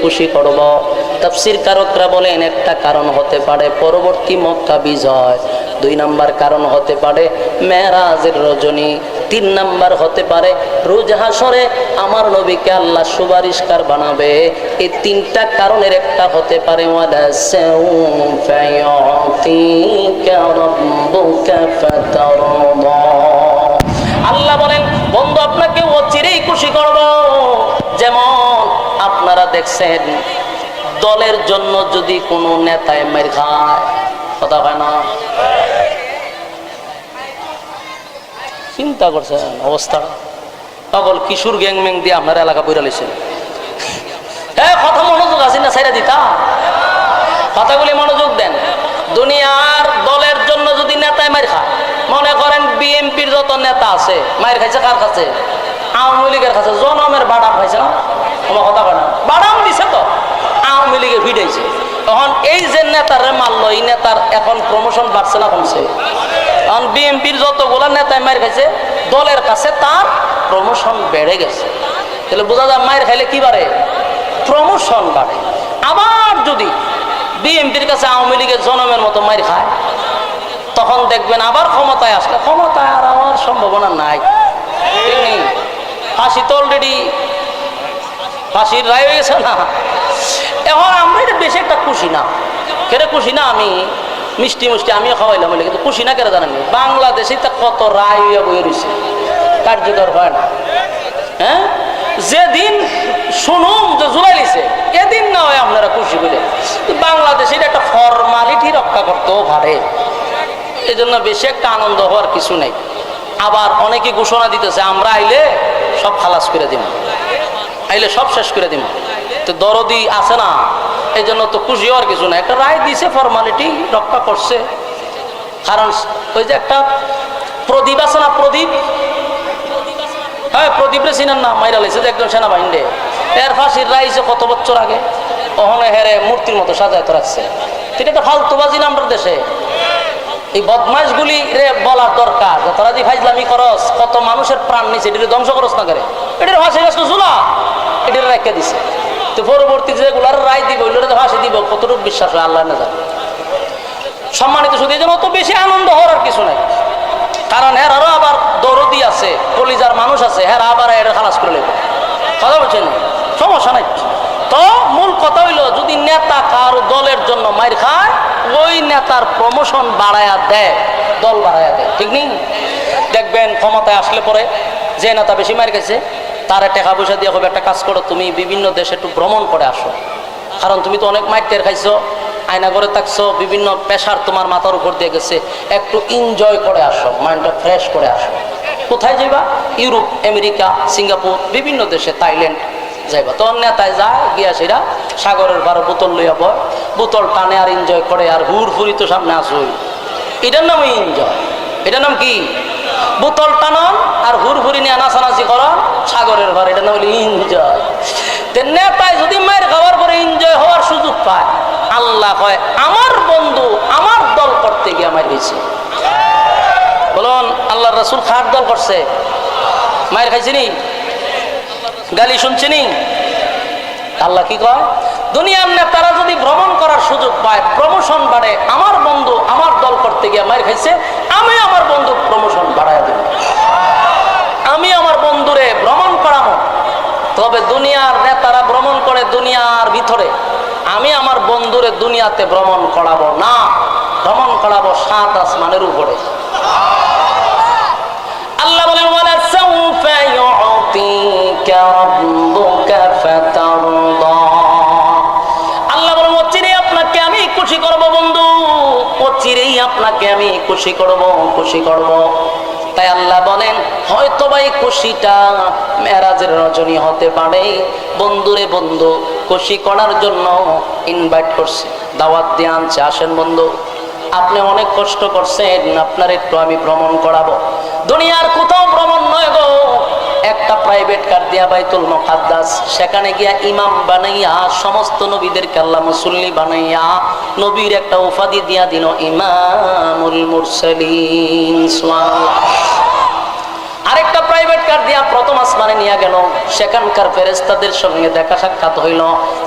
খুশি করব। তাফসীর কারকরা বলেন একটা কারণ হতে পারে পরবর্তী মক্কা বিজয়, 2 নাম্বার কারণ হতে পারে মেরাজের রজনী, 3 নাম্বার হতে পারে রোজ হাসরে আমার নবীকে আল্লাহ সুপারিশকার বানাবে। এই 3টা কারণের একটা হতে পারে ওয়ালা সাউফা ইউতিকা রাব্বুকা ফাতারদা। আল্লাহ বলেন বন্ধু আপনাকে অচিরেই খুশি করব। যেমন আপনারা দেখছেন দলের জন্য যদি কোনো নেতায় মার খায়, কথা হয় না? চিন্তা করছেন অবস্থা পাগল কিশোর গ্যাং ম্যাং দিয়ে আপনার এলাকা বইরা লেছেন। হ্যাঁ কথা মনোযোগ আছে না সাইরা দিতা কথাগুলি মনোযোগ দেন। দুনিয়ার দলের জন্য যদি নেতায় মার খায়, মনে করেন বিএনপির যত নেতা আছে মার খাইছে কার কাছে? আওয়ামী লীগের কাছে। জনমের বাড়াম খাইছে না? আমার কথা বলে না, বাড়াম দিছে তো আওয়ামী লীগের ভিড়াইছে। তখন এই যে নেতারে মারলো, এই নেতার এখন প্রমোশন বাড়ছে না কমছে? কারণ বিএনপির যতগুলো নেতায় মার খাইছে দলের কাছে তার প্রমোশন বেড়ে গেছে। তাহলে বোঝা যায় মায়ের খাইলে কি বাড়ে? প্রমোশন বাড়ে। আবার যদি বিএনপির কাছে আওয়ামী লীগের জনমের মতো মার খায়, তখন দেখবেন আবার ক্ষমতায় আসলে ক্ষমতায় আর আমার সম্ভাবনা নাই। ঠিক নেই? ফাঁসি তো অলরেডি ফাঁসির রায় হয়ে গেছে না? এখন আমরা এটা বেশি একটা খুশি না। কেড়ে খুশি না? আমি মিষ্টি মিষ্টি আমিও খাওয়াইলাম, কিন্তু খুশি না কেড়ে জানেন? বাংলাদেশে তা কত রায় হইয়া বয়ে রয়েছে, কার্যকর হয় না। হ্যাঁ, যেদিন শুনুন যে জুলাই লিছে এদিন না হয় আপনারা খুশি করে। বাংলাদেশের একটা ফরমালিটি রক্ষা করতেও পারে, এই জন্য বেশি একটা আনন্দ হওয়ার কিছু নেই। আবার অনেকে ঘোষণা দিতেছে আমরা আইলে সব খালাস করে দিব, আইলে সব শেষ করে দিব। তো দরদি আছে না, এই জন্য তো খুশি হওয়ার কিছু না। একটা রায় দিছে, ফরমালিটি রক্ষা করছে। কারণ ওই যে একটা প্রদীপ আছে না, প্রদীপ, হ্যাঁ প্রদীপরে চিনেন না? মাইরা লাইছে যে একজন সেনাবাহিনী, এর ফাঁসির রায় কত বছর আগে, ওখানে হেরে মূর্তির মতো সাজায় তো রাখছে। ঠিক আছে, ফালতুবাজি না আমরা দেশে। এই বদমাইশগুলি রে বলার দরকার যে তোরা যে ফাইজলামি করস, কত মানুষের প্রাণ নিছে, এটির ধ্বংস করস না করে, এটির ফাঁসি গাছ ঝুলা, এটির রেখে দিছে। তো পরবর্তী যেগুলার রায় দিব ওইগুলো ফাঁসি দিব, কতটুকু বিশ্বাস হয় আল্লাহ না জানে। সম্মানিত শুধু এই জন্য অত বেশি আনন্দ হওয়ার কিছু নাই। কারণ এরারও আবার দরদি আছে, কলিজার মানুষ আছে, হ্যাঁ আবার এর খালাস করে নেবে। কথা বলছেন, সমস্যা নাই। তো মূল কথা হইল যদি নেতা কার দলের জন্য মাইর খায়, ওই নেতার প্রমোশন বাড়ায়া দেয়, দল বাড়ায়া দেয়। ঠিক নেই? দেখবেন ক্ষমতায় আসলে পরে যে নেতা বেশি মাইর খাইছে তারা টাকা পয়সা দিয়ে হবে একটা কাজ করো, তুমি বিভিন্ন দেশে একটু ভ্রমণ করে আসো। কারণ তুমি তো অনেক মাইর টের খাইছো, আয়না করে থাকছো, বিভিন্ন পেশার তোমার মাথার উপর দিয়ে গেছে, একটু এনজয় করে আসো, মাইন্ডটা ফ্রেশ করে আসো। কোথায় যাইবা? ইউরোপ, আমেরিকা, সিঙ্গাপুর, বিভিন্ন দেশে, থাইল্যান্ড যাইবা। তো নেতায় যায় গিয়া সেরা সাগরের পাড়ে বোতল লইয়া বয়, বোতল টানে আর এনজয় করে, আর হুর ফুরি তো সামনে আসোই। এটার নাম এনজয়। এটার নাম কি? বোতল টানন আর হুর ফুরি নিয়ে নাচানাচি করা সাগরের পাড়ে, এটার নাম হলো এনজয়। নেতায় যদি মায়ের খাওয়ার পরে এনজয় হওয়ার সুযোগ পায়, আল্লাহ কয় আমার বন্ধু আমার দল করতে গিয়ে আমার গেছে। বলুন আল্লাহর রাসূল খার দল করছে, মায়ের খাইছিনি, গালি শুনছিনি? আল্লাহ কি কয়? দুনিয়ার নেতারা যদি ভ্রমণ করার সুযোগ পায়, প্রমোশন বাড়ে, আমার বন্ধু আমার দল করতে গিয়ে মায়ের খাইছে, আমি আমার বন্ধু প্রমোশন বাড়ায় দেব, আমি আমার বন্ধুরে ভ্রমণ করাবো। তবে দুনিয়ার নেতারা ভ্রমণ করে দুনিয়ার ভিতরে, আমি আমার বন্ধুরে দুনিয়াতে ভ্রমণ করাবো না, ভ্রমণ করাবো 7 আসমানের উপরে। আল্লাহ বলেন ওয়ালা সাউফা ইউতিকা রাব্বুকা ফাতারদা। আল্লাহ বলেন অচিরেই আপনাকে আমি খুশি করব বন্ধু, অচিরেই আপনাকে আমি খুশি করব, খুশি করব। তাই আল্লাহ বলেন হয়তো ভাই খুশিটা মেরাজের রজনী হতে পারে। বন্ধুরে বন্ধু খুশি করার জন্য ইনভাইট করছে, দাওয়াত দিয়ে আনছে, আসেন বন্ধু আপনি অনেক কষ্ট করছেন, আপনার একটু আমি ভ্রমণ করাবো। দুনিয়ার কোথাও ভ্রমণ নয় গো, একটা প্রাইভেট কার দিয়া বাইতুল মুকাদ্দাস, সেখানে গিয়া ইমাম বানাইয়া সমস্ত নবীদেরকে আল্লাহ মুসল্লি বানাইয়া নবীর একটা উপাধি দিয়া দিল ইমামুল মুরসালিন। সুবহানাল্লাহ। আরেকটা প্রাইভেট কার দিয়া প্রথম আসমানে নিয়ে গেল, সেখানকার ফেরেশতাদের সঙ্গে দেখা সাক্ষাৎ হইল।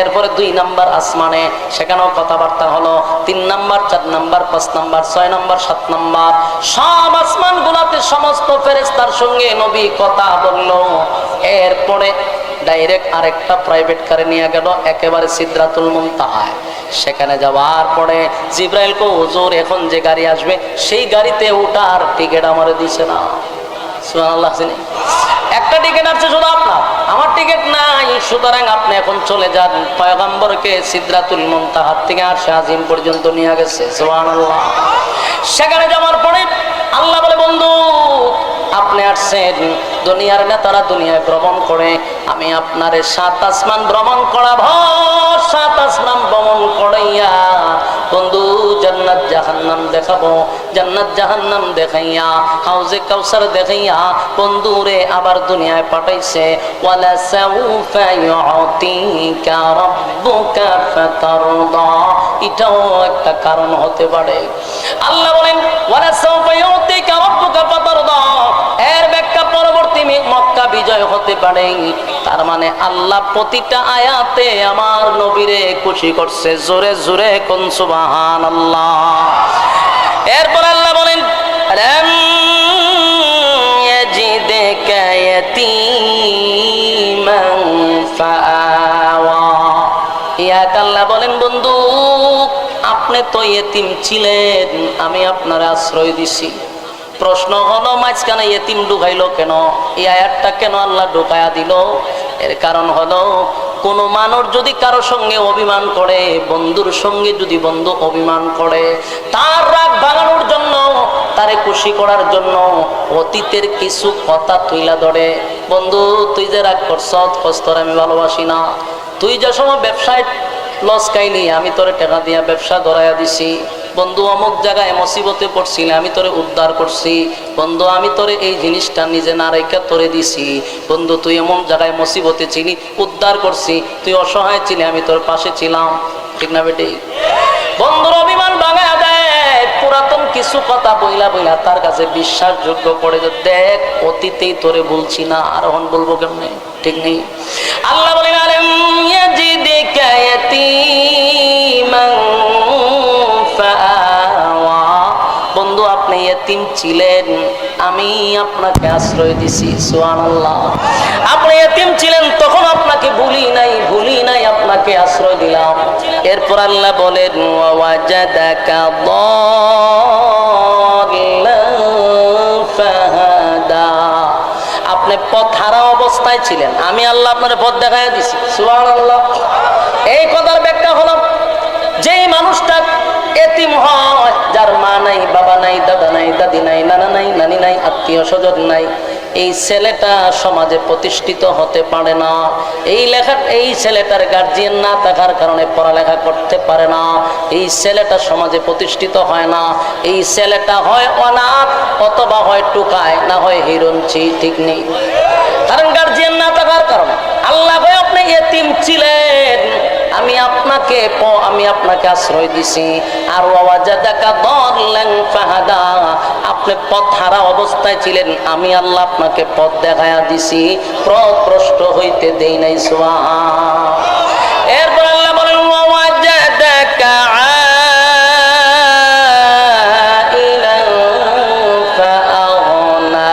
এরপরে 2 নাম্বার আসমানে, সেখানেও কথাবার্তা হলো। 3 number, 4 number, 5 number, 6 number, 7 number, সব আসমান গুলাতে সমস্ত ফেরেশতার সঙ্গে নবী কথা বলল। এরপরে ডাইরেক্ট আরেকটা প্রাইভেট কারে নিয়ে গেল একেবারে সিদরাতুল মুনতাহায়। সেখানে যাওয়ার পরে জিব্রাইল কো হুজুর এখন যে গাড়ি আসবে সেই গাড়িতে ওঠার টিকিট আমারে দিছে না। সুবহানাল্লাহ। একটা টিকিট আছে শুধু আপনার, আমার টিকিট নাই, সুতরাং আপনি এখন চলে যান। পয়গম্বরকে সিদরাতুল মুনতাহার থেকে আরশে আজিম পর্যন্ত নিয়ে গেছে। সুবহানাল্লাহ। সেখানে যাওয়ার পরে আল্লাহ বলে, বন্ধু আপনি আসছেন, দুনিয়ার নেতারা দুনিয়ায় ভ্রমণ করে, আমি আপনারে 7 আসমান ভ্রমণ করাবো। 7 আসমান ভ্রমণ করাইয়া বন্ধু জান্নাত জাহান্নাম দেখাবো। জান্নাত জাহান্নাম দেখাইয়া হাউজে কাউসার দেখাইয়া বন্ধুরে আবার দুনিয়ায় পাঠাইছে। ওয়ালা সাউফা ইউতিকা রাব্বুকা ফাতারদা। এটাও একটা কারণ হতে পারে। আল্লাহ বলেন ওয়ালা সাউফা ইউতিকা রাব্বুকা ফাতারদা, এর ব্যাখ্যা পরবর্তী মক্কা বিজয় হতে পারে। তার মানে আল্লাহ প্রতিটা আয়াতে আমার নবীরে খুশি করছে। জোরে জোরে কোন সুবহানাল্লাহ। এরপর আল্লাহ বলেন আলাম ইয়াজিদকা ইয়াতীমান ফাআওয়া। ইয়াত আল্লাহ বলেন, বন্ধু আপনি তো ইয়েতিম ছিলেন, আমি আপনার আশ্রয় দিছি। প্রশ্ন হলো মাঝখানে ইয়েতিম ঢুকাইলো কেন? এই আয়াতটা কেন আল্লাহ ঢুকায়া দিল? এর কারণ হলো কোন মানুষ যদি কারো সঙ্গে অভিমান করে, বন্ধুর সঙ্গে যদি বন্ধু অভিমান করে, তার রাগ ভাঙানোর জন্য, তারে খুশি করার জন্য অতীতের কিছু কথা তুইলা ধরে। বন্ধু তুই যে রাগ করছ, তোর আমি ভালোবাসি না, তুই যে সময় ব্যবসায় লস খাইলি আমি তোরে টাকা দিয়া ব্যবসা ধরাইয়া দিছি। বন্ধু অমুক জায়গায় মুসিবতে পড়ছিলে, আমি তোরে উদ্ধার করছি। বন্ধু আমি তোরে এই জিনিসটা নিজে না রেখে তোরে দিছি। বন্ধু তুই এমন জায়গায় মুসিবতে ছিলি, উদ্ধার করছি। তুই অসহায় ছিলি, আমি তোর পাশে ছিলাম। ঠিক না বেটি? বন্ধুর অভিমান ভাঙা দেয়, পুরাতন কিছু কথা বইলা বইলা তার কাছে বিশ্বাসযোগ্য করে যে দেখ অতীতেই তোরে বলছি না, আর এখন বলবো কেমনে? ঠিক নেই। আল্লাহ বলেন আলাম ইয়াজিদকা ইয়াতীমান ফাআওয়া। বন্ধু আপনি ইয়েতিম ছিলেন, আমি আপনাকে আশ্রয় দিছি। সুবহানাল্লাহ। আপনি ইয়েতিম ছিলেন তখন আপনাকে ভুলি নাই, আপনাকে আশ্রয় দিলাম। এরপর আল্লাহ বলেন ওয়াজাদাকা দাল্লান ফাহাদা। আপনি পথ হারা অবস্থায় ছিলেন, আমি আল্লাহ আপনার পথ দেখাইয়া দিছি। সুবহানাল্লাহ। এই কথার ব্যাখ্যা হলো যেই মানুষটা এতিম হয়, যার মা নাই, বাবা নাই, দাদা নাই, দাদি নাই, নানা নাই, নানি নাই, আত্মীয় স্বজন নাই, এই ছেলেটা সমাজে প্রতিষ্ঠিত হতে পারে না। এই ছেলেটার গার্জিয়ান না থাকার কারণে পড়ালেখা করতে পারে না। এই ছেলেটা সমাজে প্রতিষ্ঠিত হয় না। এই ছেলেটা হয় অনাথ, অথবা হয় টুকায়, না হয় হিরঞ্চি। ঠিক নেই? কারণ গার্জিয়ান না থাকার কারণে। আল্লাহ ভাই আপনি এতিম ছিলেন, আমি আপনাকে আশ্রয় দিছি। আর ওয়াজাদাকা দাল্লান ফাহাদা, আপনি পথ হারা অবস্থায় ছিলেন, আমি আল্লাহ আপনাকে পথ দেখায়া দিছি, পথভ্রষ্ট হইতে দেই নাই। সুবহান। এরপর আল্লাহ বলেন ওয়াজাদাকা আইলান ফাআগনা।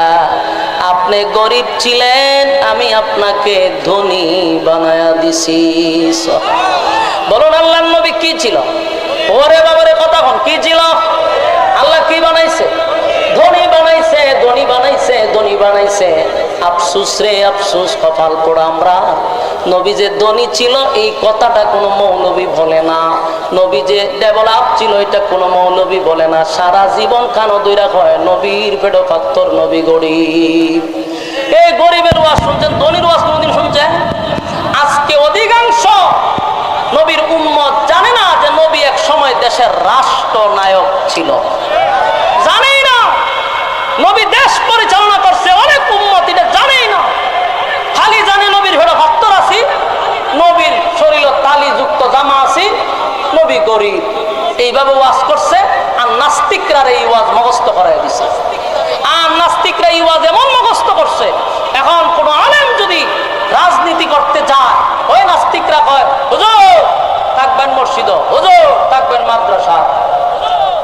আপনি গরিব ছিলেন, আমি আপনাকে ধনী বানায়া দিছি। বলুন আল্লাহর নবী কি ছিল? ওরে বাবারে কথা কোন কি ছিল? আল্লাহ কি বানাইছে? ধনী বানাইছে, ধনী বানাইছে, ধনী বানাইছে। আফসোস রে আফসোস, কপাল পোড়া আমরা। নবী যে ধনী ছিল এই কথাটা কোনো মৌলবী বলে না। নবী যে ডেভেলপ ছিল এটা কোনো মৌলবী বলে না। সারা জীবন কানো দইরা কয় নবীর পেট পাত্তর, নবী গরিব। এই গরিবের ওয়াজ শুনছেন, ধনীর ওয়াজ কোনদিন শুনছেন? আজকে অধিকাংশ নবীর উম্মত জানে না যে নবী এক সময় দেশের রাষ্ট্রনায়ক ছিল। জানেই না নবী দেশ পরিচালনা করছে, অনেক উম্মত এটা জানেই না। খালি জানে নবীর ভেড়া ভক্তর আছি, নবীর শরীর তালিযুক্ত জামা আছি, নবী গরিব। এইভাবে ওয়াজ করছে। আর নাস্তিকরা এই ওয়াজ মুখস্থ করাই দিছে। আর নাস্তিকরা এই ওয়াজ এমন মুখস্থ করছে। এখন কোন আলেম যদি রাজনীতি করতে যায়, ওই নাস্তিকরা কয় হুজুর থাকবেন মসজিদ, হুজুর থাকবেন মাদ্রাসা,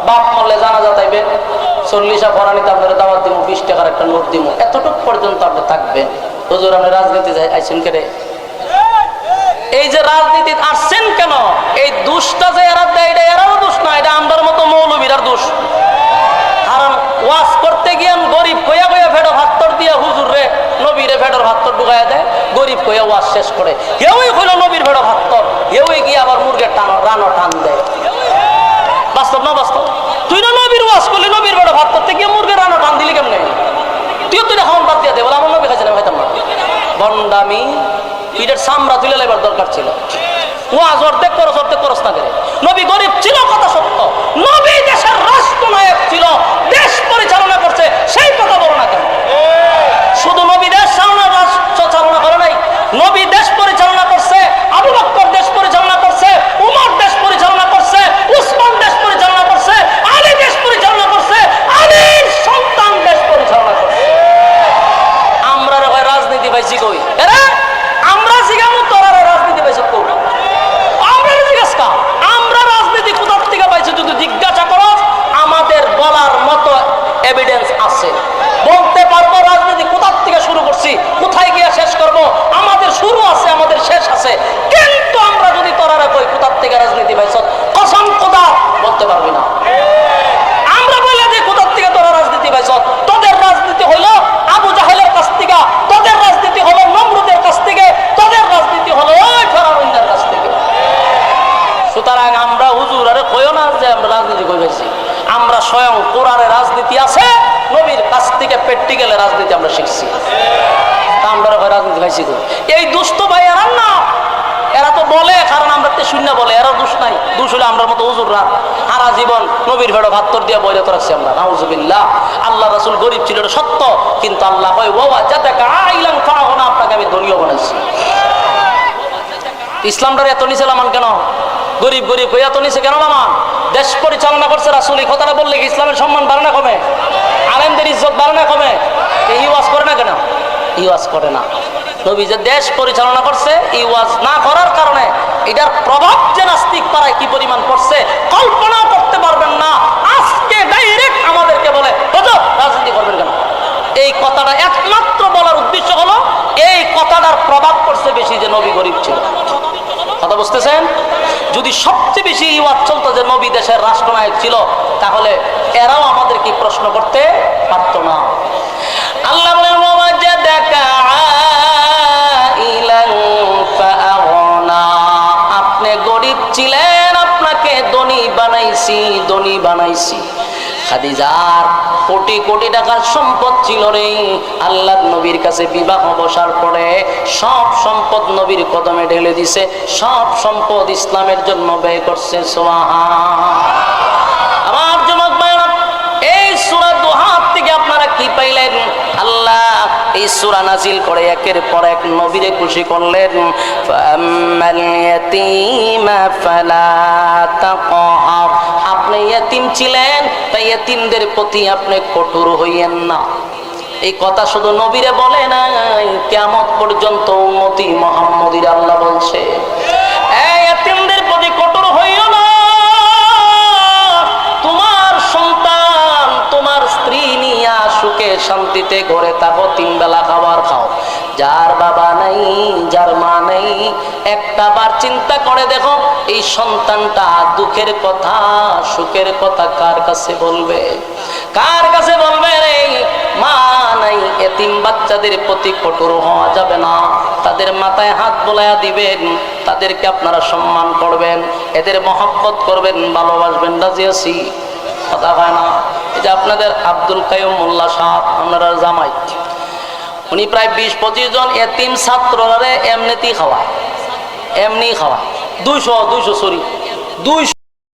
বাপ মরলে জানাজা তাইবেন, 40 ফরানিতে আপনারা দাওয়াত দিব, 20 টাকার একটা নোট দিব, এতটুকু পর্যন্ত আপনি থাকবেন। হুজুর আপনি রাজনীতি আইছেন কেন? এই যে রাজনীতি আসছেন কেন, এই দোষটা যে এরা দেয়, এটা এরাও দোষ না, এটা আমরার মতো মৌলবীরার দোষ। কারণ ওয়াজ করতে গিয়ে গরিব কইয়া কইয়া ফেডো ভাত্তর দিয়া হুজুর রে নবীরে ফেডোর ভাত্তর ঢুকাইয়া দেয়, গরিব কইয়া ওয়াজ শেষ করে, কেউই কইল নবীর ফেডো ভাত্তর, কেউই গিয়ে আবার মুরগের টান রানো টান দেয়। বাস্তব না বাস্তব? তুই না নবীর ওয়াজ করলি, নবীর ফেডো ভাত্তর থেকে মুরগের রানো টান দিলি কেমনে? তুইও তুই খাওয়ান বাদ দিয়ে দে, বলে আমার নবী খাইছে না, খাইতাম না। বন্ডামি, পিঠের চামড়া তুলে লেবার দরকার ছিল। ওয়াজ অর্ধেক করস না করে। নবী গরিব ছিল, কথা সত্য। নবী দেশের রাষ্ট্রনায়ক ছিল, দেশ পরিচালনা করছে, সেই কথা বলো না কেন? শুধু নবী দেশ চালনা করে নাই, নবী দেশ পরিচালনা করছে, আবু বকর দেশ পরিচালনা করছে, উমর দেশ পরিচালনা করছে, উসমান দেশ পরিচালনা করছে, আলী দেশ পরিচালনা করছে, আলীর সন্তান দেশ পরিচালনা করছে। আমরা রাজনীতি পাইছি কই? আমরা জিগামু তোরা রাজনীতি পাইছ কই? আমরা জিজ্ঞাস কা, আমরা রাজনীতি কোথার থেকে পাইছি? যদি জিজ্ঞাসা করো, আমাদের বলার মতো এভিডেন্স আছে, বলতে পারবো রাজনীতি কোথার থেকে শুরু করছি, কোথায় গিয়ে শেষ করব, আমাদের শুরু আছে, আমাদের শেষ আছে। কিন্তু আমরা যদি তোরা কই কোথার থেকে রাজনীতি পাইছ, কসম খোদা বলতে পারবি না। আমরা বলে দিই কোথার থেকে তোরা রাজনীতি পাইছ, তোদের রাজনীতি হলো আবু জাহেলের কাছ থেকে, তোদের রাজনীতি হলো নমরুদের কাছ থেকে, তোদের রাজনীতি হলো ওই ফেরাউনের কাছ থেকে। সুতরাং আমরা হুজুর আরে কইও না যে আমরা রাজনীতি কই পাইছি, আমরা স্বয়ং কোরআনে রাজনীতি আছে, নবীর কাছ থেকে প্র্যাকটিক্যালে রাজনীতি আমরা শিখছি। আমরা রাজনীতি পাইছি কই? এই দুষ্ট ভাই এরা না, এরা তো বলে, কারণ আমরা তো শূন্য বলে, এরা দোষ নাই। দোষ হলে আমরা মতো হুজুররা সারা জীবন নবীর ভেড়ো ভাত্তর দিয়ে বইরে তো রাখছি আমরা, নাউজুবিল্লাহ। আল্লাহ রাসূল গরিব ছিল, এটা সত্য, কিন্তু আল্লাহ কয় ওয়া জাদাকা আইলান ফারাউনা, আপনাকে আমি ধনীও বানাইছি। ইসলামটার এত নিচে লামান কেন? গরিব গরিব হইয়া তো নিচে কেন লামান? দেশ পরিচালনা করছে রাসূল, এই কথাটা বললে কি ইসলামের সম্মান বাড়ে না কমে? আলেমদের ইজ্জত বাড়ে না কমে? এই ওয়াজ করে না কেন? এই ওয়াজ করে না। নবী যে দেশ পরিচালনা করছে, এই ওয়াজ না করার কারণে এটার প্রভাব যে নাস্তিক পাড়ায় কি পরিমাণ পড়ছে কল্পনা করতে পারবেন না। আজকে ডাইরেক্ট আমাদেরকে বলে হুজুর রাজনীতি করবেন কেন? এই কথাটা একমাত্র বলার উদ্দেশ্য হলো এই কথাটার প্রভাব পড়ছে বেশি যে নবী গরিব ছিল। কথা বুঝতেছেন? যদি সবচেয়ে বেশি এই ওয়াজ চলতো যে নবী দেশের রাষ্ট্রনায়ক ছিল, তাহলে এরাও আমাদের কি প্রশ্ন করতে পারতো না। আল্লাহ বলেন আপনি গরিব ছিলেন, আপনাকে ধনী বানাইছি, ধনী বানাইছি। খাদিজার কোটি কোটি টাকার সম্পদ ছিল রে। আল্লাহ নবীর কাছে বিবাহ বসার পরে সব সম্পদ নবীর কদমে ঢেলে দিছে, সব সম্পদ ইসলামের জন্য ব্যয় করছে। আমার যুবক ভাইরা, এই সূরা দুহা থেকে আপনারা কি পাইলেন? আল্লাহ এই সূরা নাজিল করে একের পর এক নবীরে খুশি করলেন। ফাম্মাল ইয়াতীমা ফালা তাকহার, আপনি ইয়াতীম ছিলেন, তাই ইয়াতীমদের প্রতি আপনি কঠোর হইয়েন না। এই কথা শুধু নবীরে বলে নাই, কিয়ামত পর্যন্ত উম্মতি মুহাম্মদীর আল্লাহ বলছে এই ইয়াতীমদের প্রতি কঠোর হইও না। তোমার সন্তান, তোমার স্ত্রী নিয়া সুখে শান্তিতে ঘরে থাকো, 3 বেলা খাবার খাও। যার বাবা নাই, যার মা নাই, একটা বার চিন্তা করে দেখো এই সন্তানটা দুঃখের কথা সুখের কথা কার কাছে বলবে? কার কাছে বলবে? রে মা নাই, এতিম বাচ্চাদের প্রতি কঠোর হওয়া যাবে না। তাদের মাথায় হাত বোলায়া দিবেন, তাদেরকে আপনারা সম্মান করবেন, এদের মহব্বত করবেন, ভালোবাসবেন। রাজি আছি? কথা হয় না? এই যে আপনাদের আব্দুল কাইয়ুম মোল্লা সাহেব, আপনারা জামাই, উনি প্রায় 20-25 জন এতিম ছাত্ররা এমনিতেই খাওয়ায়, এমনি খাওয়ায়। 200 200